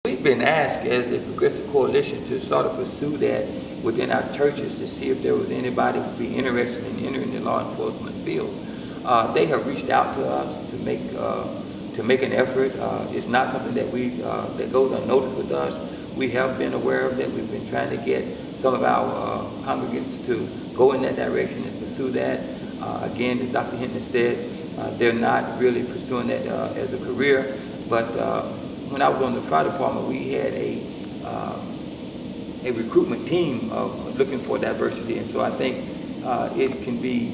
We've been asked as the Progressive Coalition to sort of pursue that within our churches to see if there was anybody who would be interested in entering the law enforcement field. They have reached out to us to make an effort. It's not something that that goes unnoticed with us. We have been aware of that. We've been trying to get some of our congregants to go in that direction and pursue that. Again, as Dr. Hinton said, they're not really pursuing that as a career, but when I was on the fire department, we had a recruitment team of looking for diversity, and so I think it can be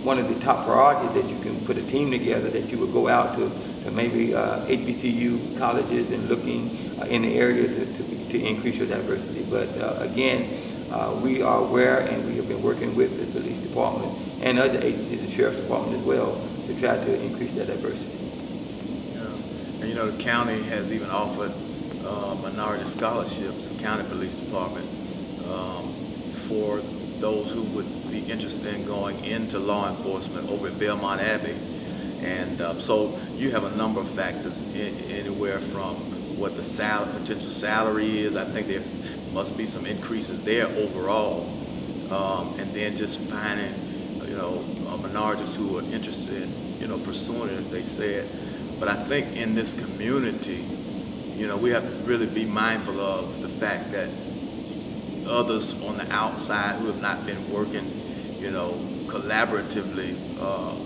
one of the top priorities that you can put a team together, that you would go out to maybe HBCU colleges and looking in the area to increase your diversity. But again, we are aware, and we have been working with the police departments and other agencies, the sheriff's department as well, to try to increase that diversity. And you know, the county has even offered minority scholarships, the county police department, for those who would be interested in going into law enforcement over at Belmont Abbey. And so you have a number of factors, anywhere from what the potential salary is. I think there must be some increases there overall. And then just finding, minorities who are interested in, pursuing it, as they said. But I think in this community, we have to really be mindful of the fact that others on the outside who have not been working, collaboratively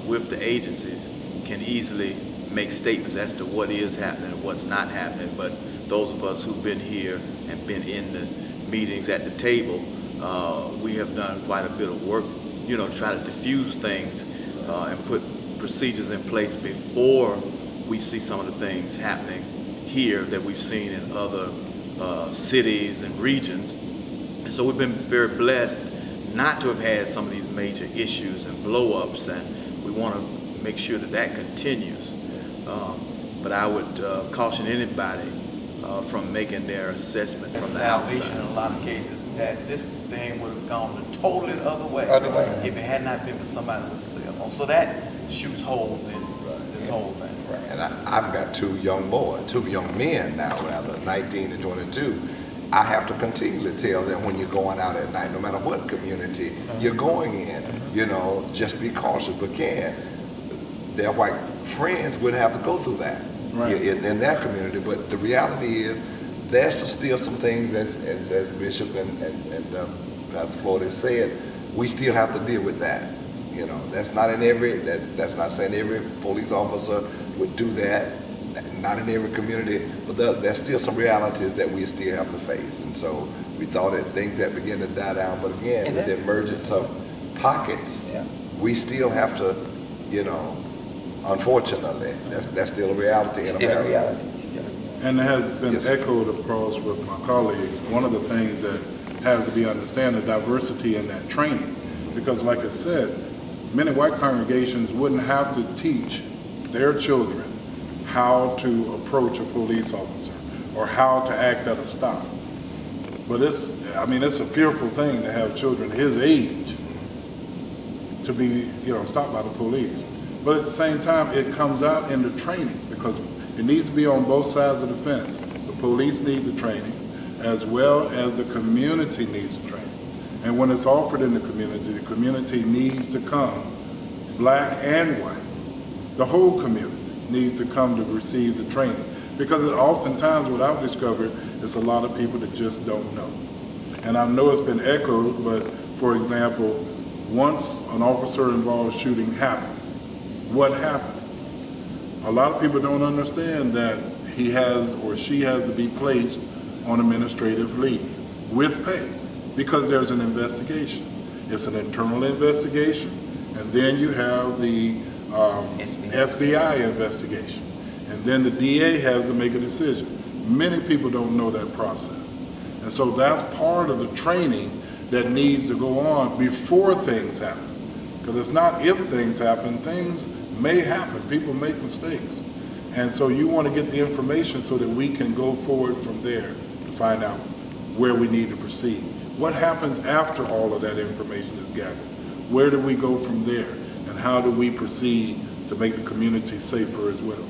with the agencies can easily make statements as to what is happening and what's not happening. But those of us who've been here and been in the meetings at the table, we have done quite a bit of work, try to diffuse things and put procedures in place before we see some of the things happening here that we've seen in other cities and regions. And so we've been very blessed not to have had some of these major issues and blow-ups, and we want to make sure that that continues. But I would caution anybody from making their assessment from the outside. In a lot of cases, that this thing would have gone the totally other way if it had not been for somebody with a cell phone. So that shoots holes in this whole thing. Right. And I've got two young men now, rather, 19 and 22. I have to continually tell them, when you're going out at night, no matter what community you're going in, just be cautious. But their white friends wouldn't have to go through that in their community. But the reality is, there's still some things, as Bishop and Pastor Floyd has said, we still have to deal with that. That's not in that's not saying every police officer would do that, not in every community, but there's still some realities that we still have to face. And so we thought that things that begin to die down, but again, with the emergence of pockets, we still have to, unfortunately, that's still a reality in America. And it has been echoed across with my colleagues. One of the things that has to be understood, the diversity in that training. Because like I said, many white congregations wouldn't have to teach their children how to approach a police officer or how to act at a stop. But it's a fearful thing to have children his age to be, stopped by the police. But at the same time, it comes out in the training, because it needs to be on both sides of the fence. The police need the training, as well as the community needs the training. And when it's offered in the community needs to come, black and white. The whole community needs to come to receive the training. Because oftentimes what I've discovered is a lot of people that just don't know. And I know it's been echoed, but for example, once an officer-involved shooting happens, what happens? A lot of people don't understand that he has or she has to be placed on administrative leave with pay, because there's an investigation. It's an internal investigation, and then you have the SBI investigation, and then the DA has to make a decision. Many people don't know that process, and so that's part of the training that needs to go on before things happen, because it's not if things happen. Things may happen. People make mistakes, and so you want to get the information so that we can go forward from there to find out where we need to proceed. What happens after all of that information is gathered? Where do we go from there? And how do we proceed to make the community safer as well?